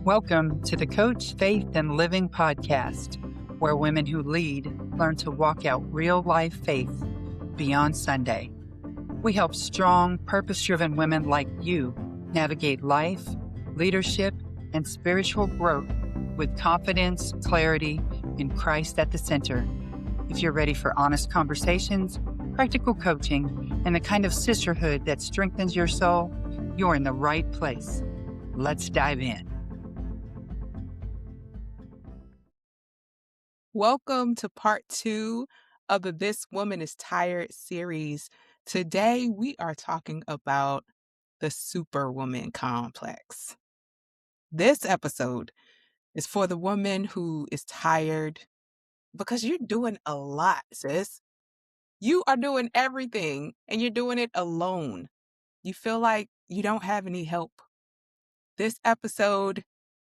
Welcome to the Coach Faith and Living podcast, where women who lead learn to walk out real life faith beyond Sunday. We help strong, purpose-driven women like you navigate life, leadership, and spiritual growth with confidence, clarity, and Christ at the center. If you're ready for honest conversations, practical coaching, and the kind of sisterhood that strengthens your soul, you're in the right place. Let's dive in. Welcome to part 2 of the This Woman is Tired series. Today, we are talking about the Superwoman complex. This episode is for the woman who is tired because you're doing a lot, sis. You are doing everything and you're doing it alone. You feel like you don't have any help. This episode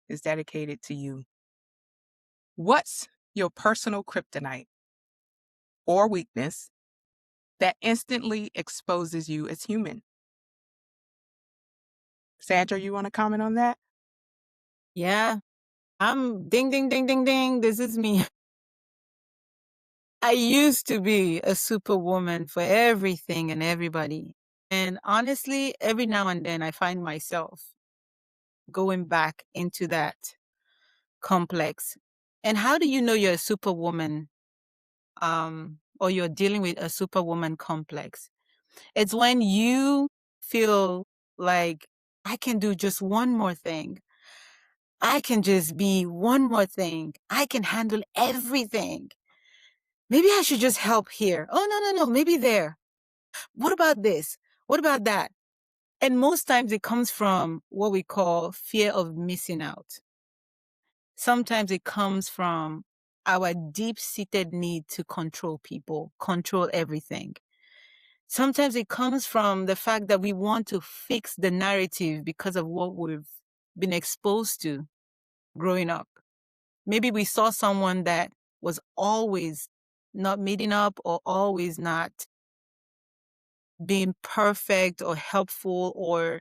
is dedicated to you. What's your personal kryptonite or weakness that instantly exposes you as human? Sandra, you want to comment on that? Yeah, I'm ding, ding, ding, ding, ding. This is me. I used to be a superwoman for everything and everybody. And honestly, every now and then I find myself going back into that complex. And how do you know you're a superwoman, or you're dealing with a superwoman complex? It's when you feel like I can do just one more thing. I can just be one more thing. I can handle everything. Maybe I should just help here. Oh, no, maybe there. What about this? What about that? And most times it comes from what we call fear of missing out. Sometimes it comes from our deep-seated need to control people, control everything. Sometimes it comes from the fact that we want to fix the narrative because of what we've been exposed to growing up. Maybe we saw someone that was always not meeting up or always not being perfect or helpful, or,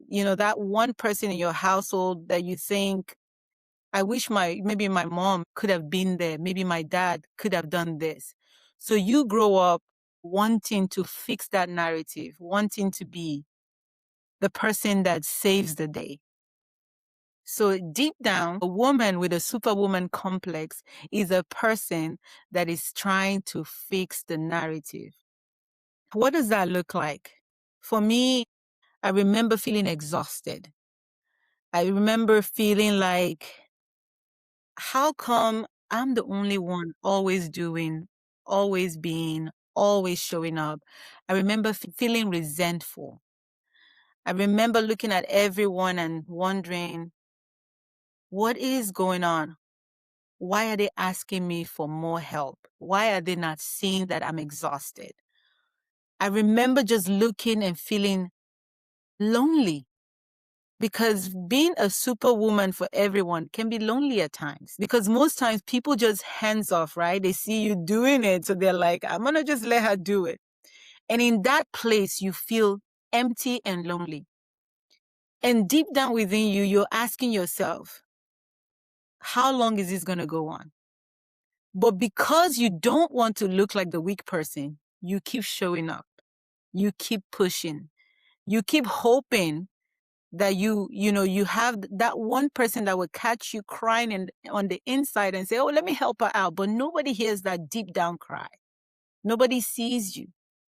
that one person in your household that you think, I wish maybe my mom could have been there. Maybe my dad could have done this. So you grow up wanting to fix that narrative, wanting to be the person that saves the day. So deep down, a woman with a superwoman complex is a person that is trying to fix the narrative. What does that look like? For me, I remember feeling exhausted. I remember feeling like, how come I'm the only one always doing, always being, always showing up? I remember feeling resentful. I remember looking at everyone and wondering, what is going on? Why are they asking me for more help? Why are they not seeing that I'm exhausted? I remember just looking and feeling lonely, because being a superwoman for everyone can be lonely at times, because most times people just hands off, right? They see you doing it, so they're like, I'm going to just let her do it. And in that place, you feel empty and lonely. And deep down within you, you're asking yourself, how long is this going to go on? But because you don't want to look like the weak person, you keep showing up. You keep pushing. You keep hoping that you have that one person that will catch you crying on the inside and say, oh, let me help her out. But nobody hears that deep down cry. Nobody sees you,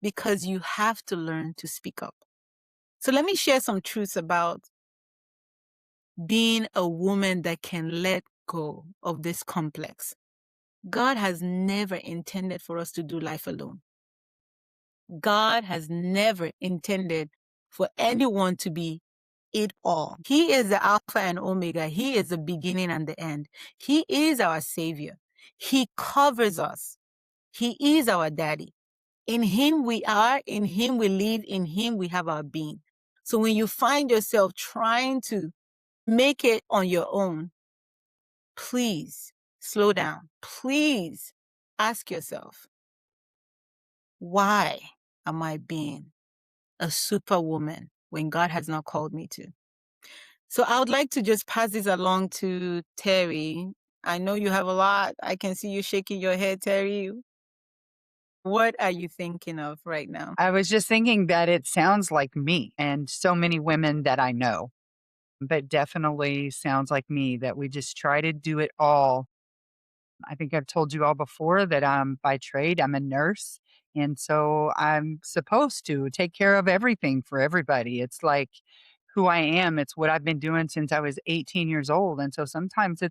because you have to learn to speak up. So let me share some truths about being a woman that can let go of this complex. God has never intended for us to do life alone. God has never intended for anyone to be it all. He is the Alpha and Omega. He is the beginning and the end. He is our Savior. He covers us. He is our daddy. In Him we are, in Him we live, in Him we have our being. So when you find yourself trying to make it on your own, please slow down. Please ask yourself, why am I being a superwoman when God has not called me to? So I would like to just pass this along to Terry. I know you have a lot. I can see you shaking your head, Terry. What are you thinking of right now? I was just thinking that it sounds like me and so many women that I know, but definitely sounds like me that we just try to do it all. I think I've told you all before that I'm by trade, I'm a nurse. And so I'm supposed to take care of everything for everybody. It's like who I am. It's what I've been doing since I was 18 years old. And so sometimes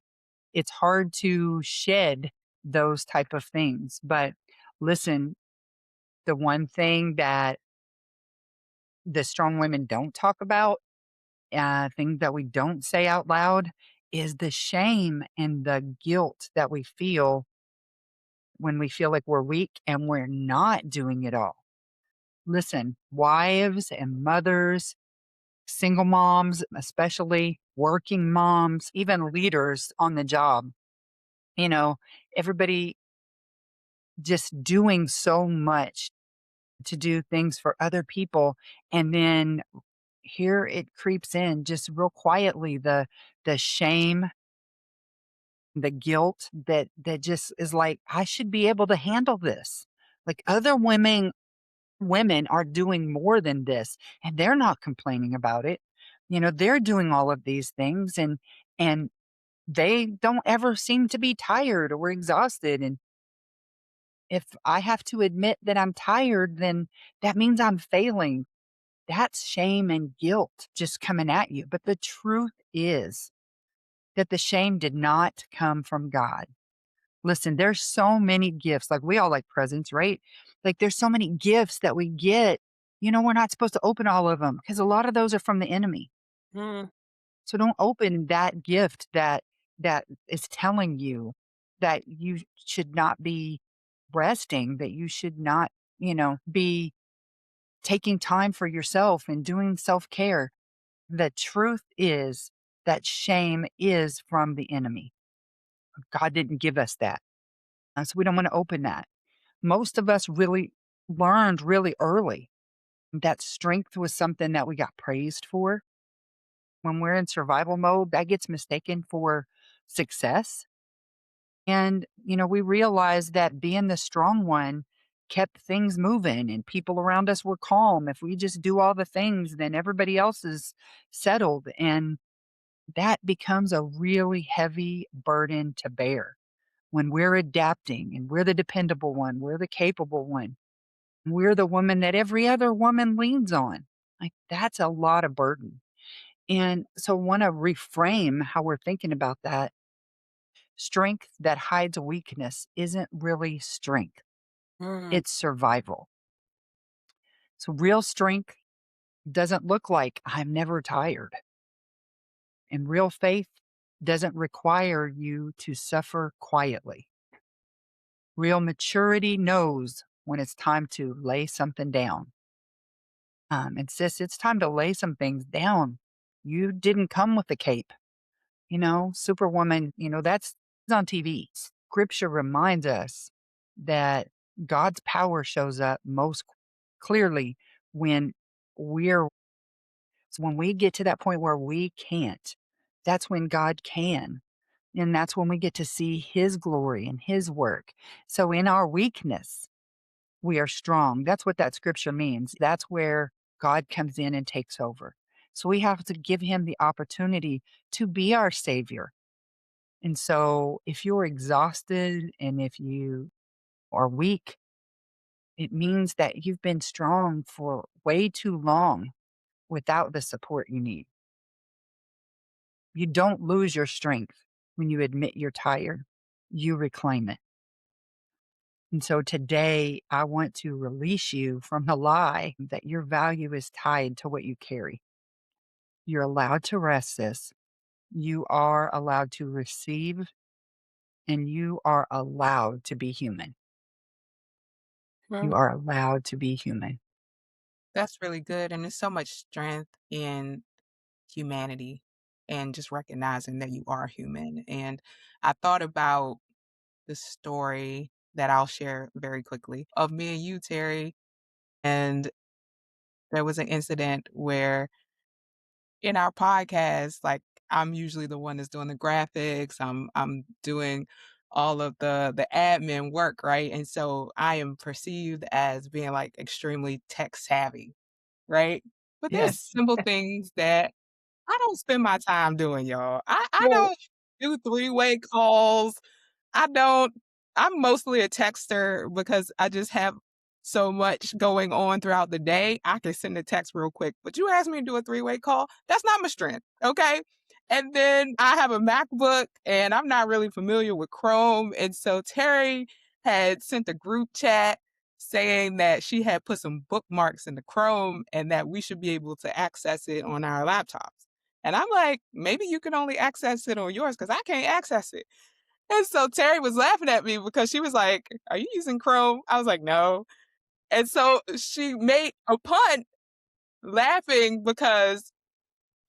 it's hard to shed those type of things. But listen, the one thing that the strong women don't talk about, things that we don't say out loud, is the shame and the guilt that we feel when we feel like we're weak and we're not doing it all. Listen, wives and mothers, single moms, especially working moms, even leaders on the job, you know, everybody just doing so much to do things for other people. And then here it creeps in just real quietly the shame, the guilt that just is like, I should be able to handle this. Like other women are doing more than this and they're not complaining about it. They're doing all of these things and they don't ever seem to be tired or exhausted. And if I have to admit that I'm tired, then that means I'm failing. That's shame and guilt just coming at you. But the truth is that the shame did not come from God. Listen, there's so many gifts. Like we all like presents, right? Like there's so many gifts that we get. We're not supposed to open all of them because a lot of those are from the enemy. Mm, So don't open that gift that is telling you that you should not be resting, that you should not, be taking time for yourself and doing self-care. The truth is that shame is from the enemy. God didn't give us that. So we don't want to open that. Most of us really learned really early that strength was something that we got praised for. When we're in survival mode, that gets mistaken for success. And, we realized that being the strong one kept things moving and people around us were calm. If we just do all the things, then everybody else is settled. And that becomes a really heavy burden to bear when we're adapting and we're the dependable one, we're the capable one, we're the woman that every other woman leans on. Like that's a lot of burden. And so want to reframe how we're thinking about that. Strength that hides weakness isn't really strength. mm, It's survival. So real strength doesn't look like I'm never tired. And real faith doesn't require you to suffer quietly. Real maturity knows when it's time to lay something down. And sis, it's time to lay some things down. You didn't come with a cape. Superwoman, that's on TV. Scripture reminds us that God's power shows up most clearly when we're when we get to that point where we can't. That's when God can. And that's when we get to see his glory and his work. So in our weakness, we are strong. That's what that scripture means. That's where God comes in and takes over. So we have to give him the opportunity to be our savior. And so if you're exhausted and if you are weak, it means that you've been strong for way too long without the support you need. You don't lose your strength when you admit you're tired. You reclaim it. And so today, I want to release you from the lie that your value is tied to what you carry. You're allowed to rest, sis. You are allowed to receive, and you are allowed to be human. You mm. are allowed to be human. That's really good, and there's so much strength in humanity and just recognizing that you are human, and I thought about the story that I'll share very quickly of me and you, Terry, and there was an incident where in our podcast, like, I'm usually the one that's doing the graphics, I'm doing all of the admin work, right? And so I am perceived as being, like, extremely tech savvy, right? But there's Yes. simple things that I don't spend my time doing, y'all. I Well, don't do three-way calls. I don't I'm mostly a texter because I just have so much going on throughout the day. I can send a text real quick, but you ask me to do a three-way call, that's not my strength, okay? And then I have a MacBook and I'm not really familiar with Chrome. And so Terry had sent a group chat saying that she had put some bookmarks in the Chrome and that we should be able to access it on our laptops. And I'm like, maybe you can only access it on yours because I can't access it. And so Terry was laughing at me because she was like, "Are you using Chrome?" I was like, "No." And so she made a pun laughing because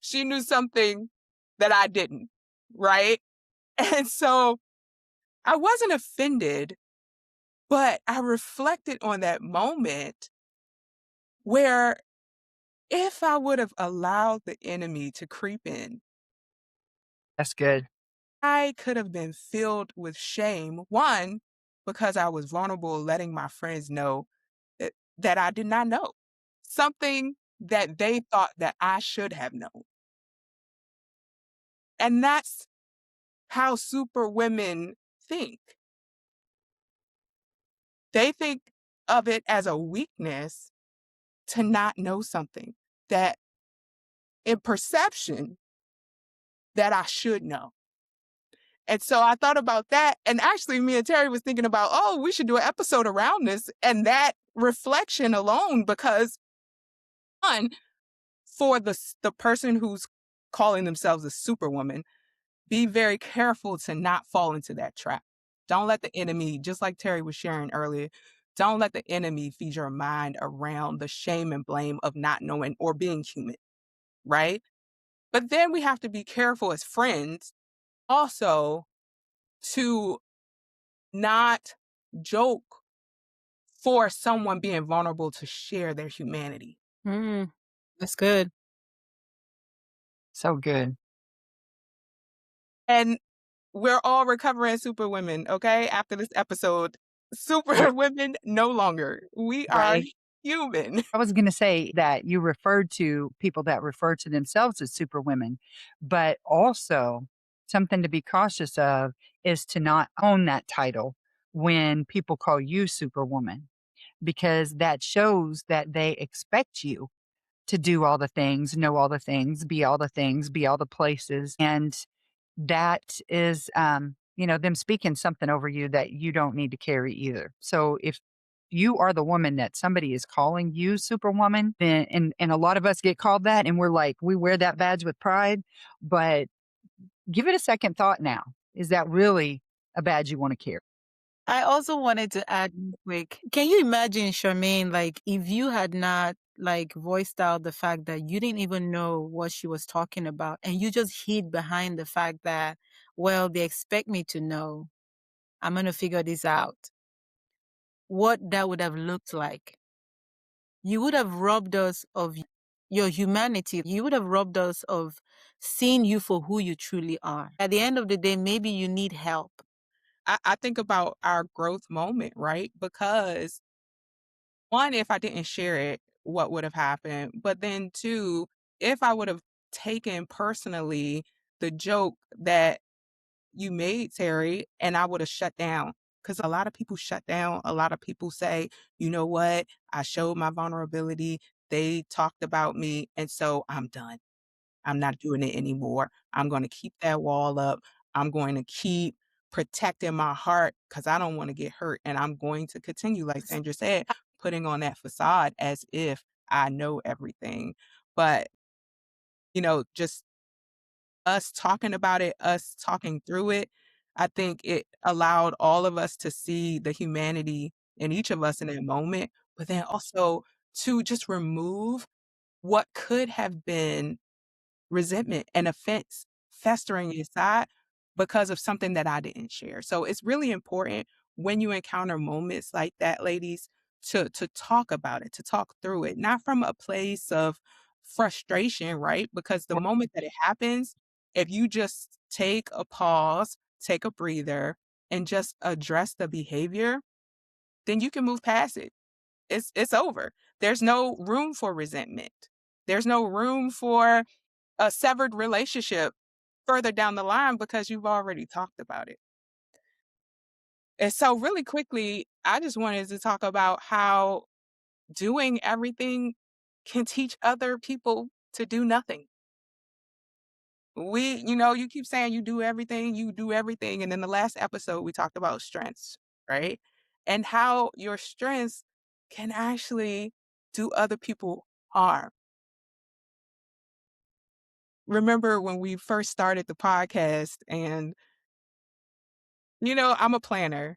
she knew something that I didn't, right? And so I wasn't offended, but I reflected on that moment where if I would have allowed the enemy to creep in, That's good. I could have been filled with shame. One, because I was vulnerable, letting my friends know that I did not know, something that they thought that I should have known. And that's how super women think. They think of it as a weakness to not know something that in perception that I should know. And so I thought about that. And actually, me and Terry was thinking about, oh, we should do an episode around this and that reflection alone, because one, for the person who's calling themselves a superwoman, be very careful to not fall into that trap. Don't let the enemy, just like Terry was sharing earlier, don't let the enemy feed your mind around the shame and blame of not knowing or being human, right? But then we have to be careful as friends also to not joke for someone being vulnerable to share their humanity. mm, that's good. So good. And we're all recovering super women, okay? After this episode, Right. super women no longer. We are Right. human. I was going to say that you referred to people that refer to themselves as superwomen, but also something to be cautious of is to not own that title when people call you superwoman, because that shows that they expect you to do all the things, know all the things, be all the places. And that is, them speaking something over you that you don't need to carry either. So if you are the woman that somebody is calling you superwoman, then, and a lot of us get called that, and we're like, we wear that badge with pride, but give it a second thought now. Is that really a badge you want to carry? I also wanted to add real quick. Can you imagine, Charmaine, like if you had not like voiced out the fact that you didn't even know what she was talking about and you just hid behind the fact that, well, they expect me to know. I'm going to figure this out. What that would have looked like. You would have robbed us of your humanity. You would have robbed us of seeing you for who you truly are. At the end of the day, maybe you need help. I think about our growth moment, right? Because one, if I didn't share it, what would have happened? But then two, if I would have taken personally the joke that you made, Terry, and I would have shut down. Because a lot of people shut down. A lot of people say, you know what? I showed my vulnerability. They talked about me. And so I'm done. I'm not doing it anymore. I'm going to keep that wall up. I'm going to keep protecting my heart because I don't want to get hurt. And I'm going to continue, like Sandra said, putting on that facade as if I know everything. But, just us talking about it, us talking through it, I think it allowed all of us to see the humanity in each of us in that moment, but then also to just remove what could have been resentment and offense festering inside because of something that I didn't share. So it's really important when you encounter moments like that, ladies, to talk about it, to talk through it, not from a place of frustration, right? Because the moment that it happens, if you just take a pause, take a breather, and just address the behavior, then you can move past it. It's over. There's no room for resentment. There's no room for a severed relationship further down the line because you've already talked about it. And so really quickly, I just wanted to talk about how doing everything can teach other people to do nothing. You keep saying you do everything. And in the last episode, we talked about strengths, right? And how your strengths can actually do other people harm. Remember when we first started the podcast and, I'm a planner.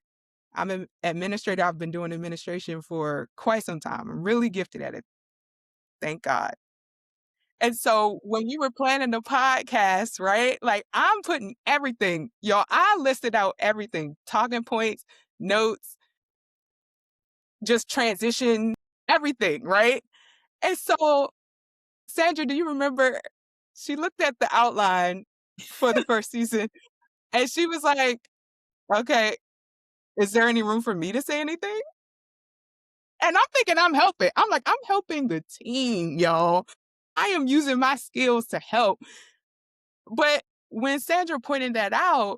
I'm an administrator. I've been doing administration for quite some time. I'm really gifted at it. Thank God. And so when we were planning the podcast, right? Like I'm putting everything, y'all, I listed out everything, talking points, notes, just transition, everything, right? And so, Sandra, do you remember she looked at the outline for the first season and she was like, okay, is there any room for me to say anything? And I'm thinking I'm helping. I'm like, I'm helping the team, y'all. I am using my skills to help. But when Sandra pointed that out,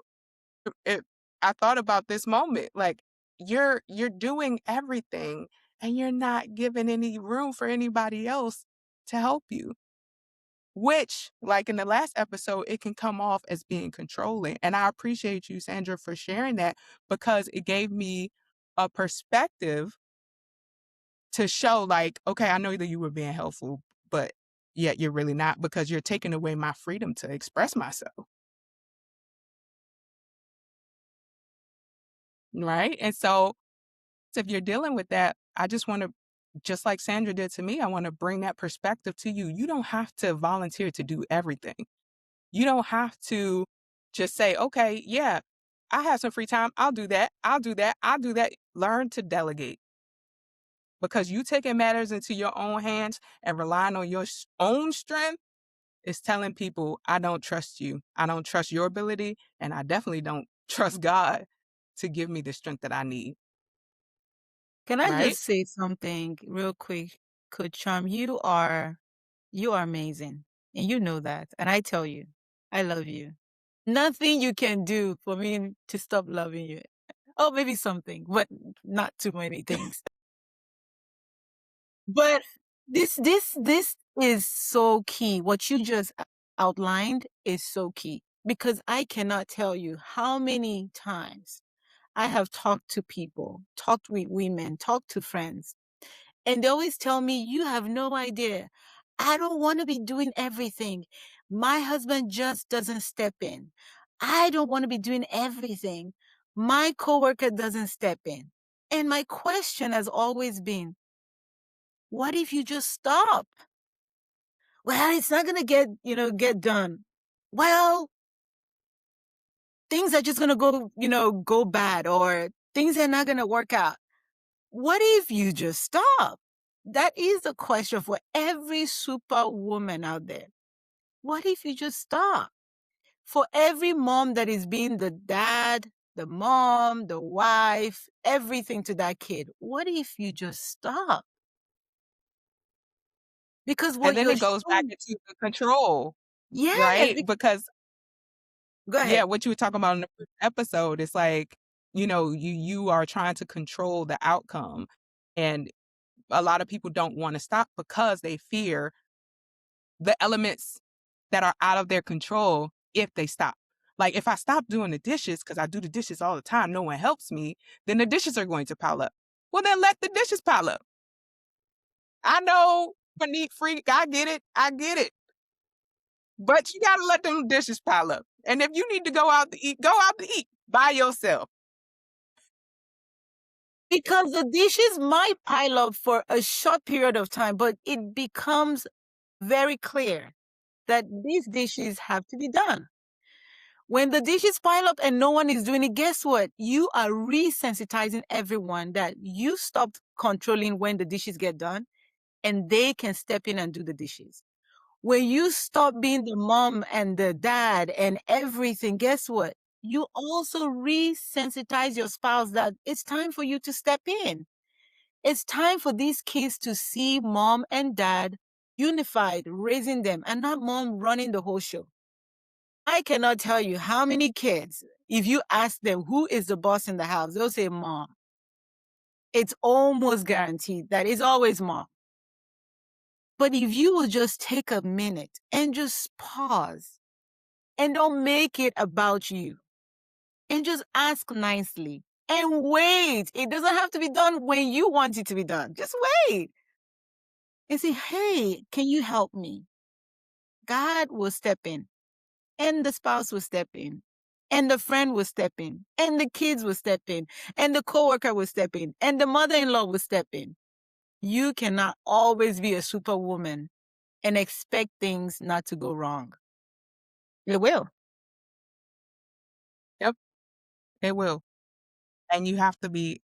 it, I thought about this moment. Like you're doing everything and you're not giving any room for anybody else to help you. Which, like in the last episode, it can come off as being controlling. And I appreciate you, Sandra, for sharing that because it gave me a perspective to show like, okay, I know that you were being helpful, but yet you're really not because you're taking away my freedom to express myself. Right. And so if you're dealing with that, I just want to, just like Sandra did to me, I want to bring that perspective to you. You don't have to volunteer to do everything. You don't have to just say, okay, yeah, I have some free time. I'll do that. I'll do that. I'll do that. Learn to delegate because you taking matters into your own hands and relying on your own strength is telling people, I don't trust you. I don't trust your ability. And I definitely don't trust God to give me the strength that I need. Can I Right. just say something real quick? Coach Charm, you are amazing. And you know that. And I tell you, I love you. Nothing you can do for me to stop loving you. Oh, maybe something, but not too many things. But this is so key. What you just outlined is so key because I cannot tell you how many times I have talked to people, talked with women, talked to friends, and they always tell me, you have no idea. I don't want to be doing everything. My husband just doesn't step in. I don't want to be doing everything. My coworker doesn't step in. And my question has always been, what if you just stop? Well, it's not going to get done. Well, things are just going to go bad or things are not going to work out. What if you just stop? That is the question for every superwoman out there. What if you just stop? For every mom that is being the dad, the mom, the wife, everything to that kid, what if you just stop? Because And what then you're it goes back showing, into the control, yes, right? Because go yeah, ahead. what you were talking about in the first episode, it's like, you are trying to control the outcome. And a lot of people don't want to stop because they fear the elements that are out of their control if they stop. Like if I stop doing the dishes, because I do the dishes all the time, no one helps me, then the dishes are going to pile up. Well, then let the dishes pile up. I know for neat freak, I get it. I get it. But you gotta let them dishes pile up. And if you need to go out to eat, go out to eat by yourself. Because the dishes might pile up for a short period of time, but it becomes very clear that these dishes have to be done. When the dishes pile up and no one is doing it, guess what? You are resensitizing everyone that you stopped controlling when the dishes get done and they can step in and do the dishes. When you stop being the mom and the dad and everything, guess what? You also resensitize your spouse that it's time for you to step in. It's time for these kids to see mom and dad unified, raising them, and not mom running the whole show. I cannot tell you how many kids, if you ask them who is the boss in the house, they'll say mom. It's almost guaranteed that it's always mom. But if you will just take a minute and just pause and don't make it about you and just ask nicely and wait. It doesn't have to be done when you want it to be done. Just wait and say, hey, can you help me? God will step in and the spouse will step in and the friend will step in and the kids will step in and the coworker will step in and the mother-in-law will step in. You cannot always be a superwoman and expect things not to go wrong. It will. Yep, it will. And you have to be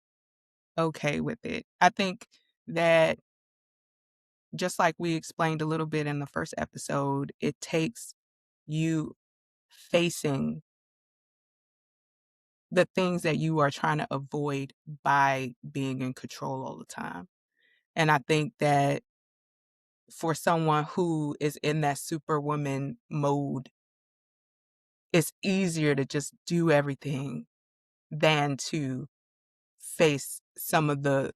okay with it. I think that just like we explained a little bit in the first episode, it takes you facing the things that you are trying to avoid by being in control all the time. And I think that for someone who is in that superwoman mode, it's easier to just do everything than to face some of the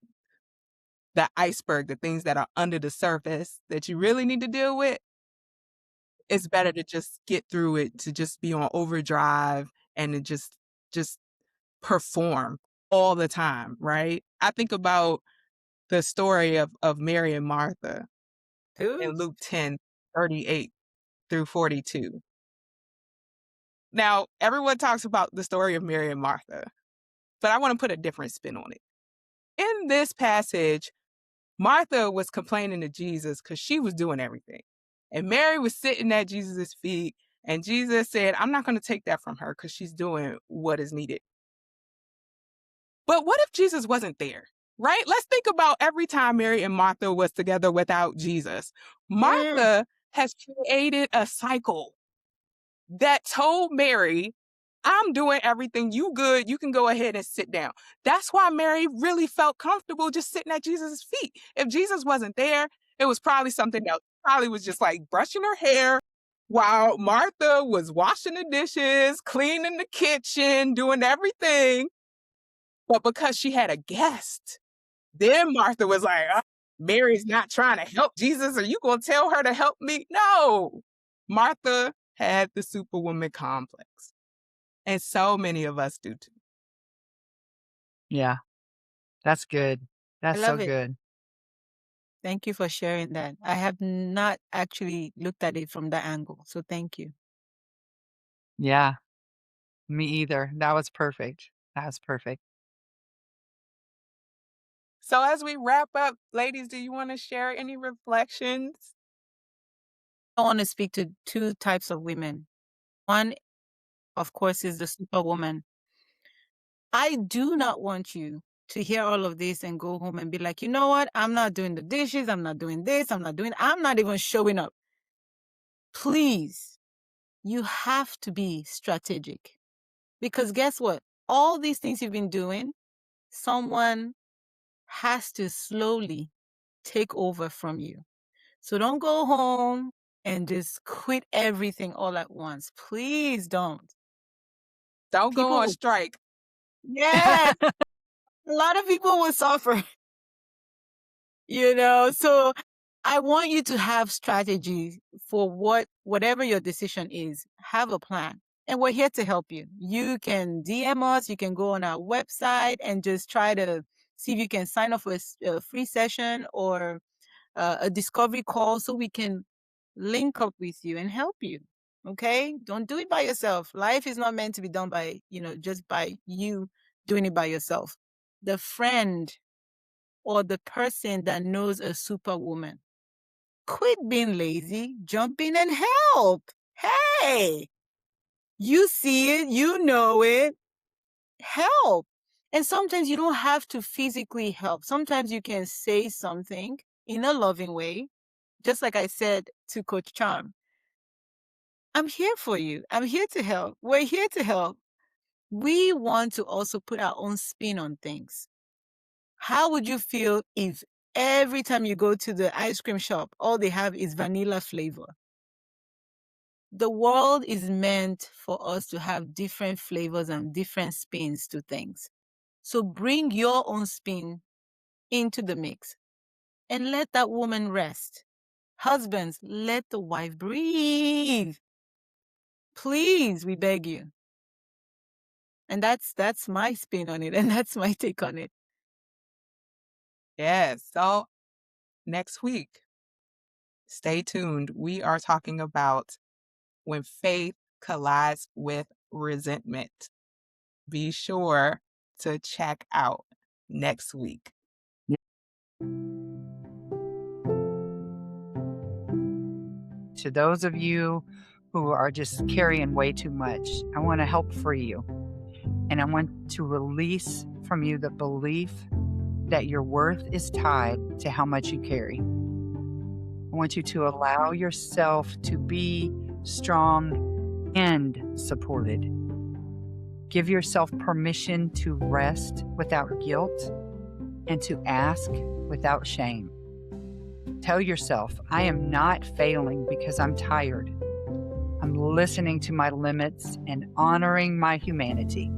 iceberg, the things that are under the surface that you really need to deal with. It's better to just get through it, to just be on overdrive and to just perform all the time, right? I think about the story of Mary and Martha in Ooh. Luke 10:38 through 42. Now, everyone talks about the story of Mary and Martha, but I want to put a different spin on it. In this passage, Martha was complaining to Jesus because she was doing everything. And Mary was sitting at Jesus' feet, and Jesus said, I'm not going to take that from her because she's doing what is needed. But what if Jesus wasn't there? Right? Let's think about every time Mary and Martha was together without Jesus. Martha has created a cycle that told Mary, I'm doing everything. You good. You can go ahead and sit down. That's why Mary really felt comfortable just sitting at Jesus' feet. If Jesus wasn't there, it was probably something else. Probably was just like brushing her hair while Martha was washing the dishes, cleaning the kitchen, doing everything. But because she had a guest, then Martha was like, Mary's not trying to help Jesus. Are you going to tell her to help me? No. Martha had the superwoman complex. And so many of us do too. Yeah, that's good. I That's so love it. good. Thank you for sharing that. I have not actually looked at it from that angle. So thank you. Yeah, me either. That was perfect. That was perfect. So as we wrap up, ladies, do you want to share any reflections? I want to speak to two types of women. One, of course, is the superwoman. I do not want you to hear all of this and go home and be like, you know what? I'm not doing the dishes. I'm not doing this. I'm not even showing up. Please, you have to be strategic because guess what? All these things you've been doing, someone has to slowly take over from you. So don't go home and just quit everything all at once. Please don't. Don't go on People, strike. yes, a lot of people will suffer, So I want you to have strategies for whatever your decision is. Have a plan. And we're here to help you. You can DM us, you can go on our website and just try to see if you can sign up for a free session or a discovery call so we can link up with you and help you. Okay? Don't do it by yourself. Life is not meant to be done by, just by you doing it by yourself. The friend or the person that knows a superwoman, quit being lazy, jump in and help. Hey, you see it, you know it, help. And sometimes you don't have to physically help. Sometimes you can say something in a loving way just like I said to Coach Charm, I'm here for you. I'm here to help. We're here to help. We want to also put our own spin on things. How would you feel if every time you go to the ice cream shop, all they have is vanilla flavor? The world is meant for us to have different flavors and different spins to things. So bring your own spin into the mix and let that woman rest. Husbands, let the wife breathe. Please, we beg you. And that's my spin on it, and that's my take on it. Yes. So next week, stay tuned. We are talking about when faith collides with resentment. Be sure to check out next week. To those of you who are just carrying way too much, I want to help free you. And I want to release from you the belief that your worth is tied to how much you carry. I want you to allow yourself to be strong and supported. Give yourself permission to rest without guilt and to ask without shame. Tell yourself, I am not failing because I'm tired. I'm listening to my limits and honoring my humanity.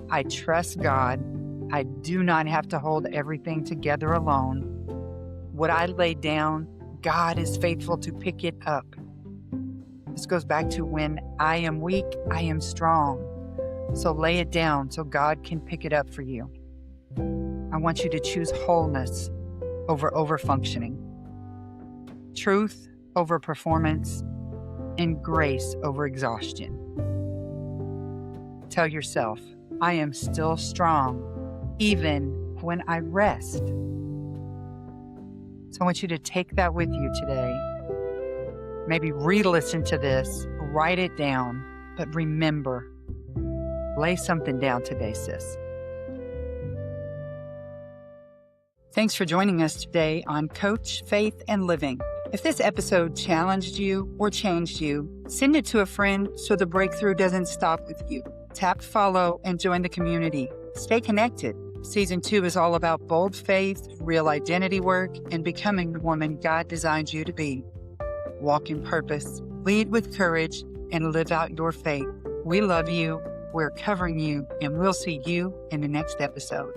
I trust God. I do not have to hold everything together alone. What I lay down, God is faithful to pick it up. This goes back to when I am weak, I am strong. So lay it down so God can pick it up for you. I want you to choose wholeness over overfunctioning, truth over performance, and grace over exhaustion. Tell yourself, I am still strong even when I rest. So I want you to take that with you today. Maybe re-listen to this, write it down, but remember, lay something down today, sis. Thanks for joining us today on Coach, Faith, and Living. If this episode challenged you or changed you, send it to a friend so the breakthrough doesn't stop with you. Tap follow and join the community. Stay connected. Season 2 is all about bold faith, real identity work, and becoming the woman God designed you to be. Walk in purpose, lead with courage, and live out your faith. We love you, we're covering you, and we'll see you in the next episode.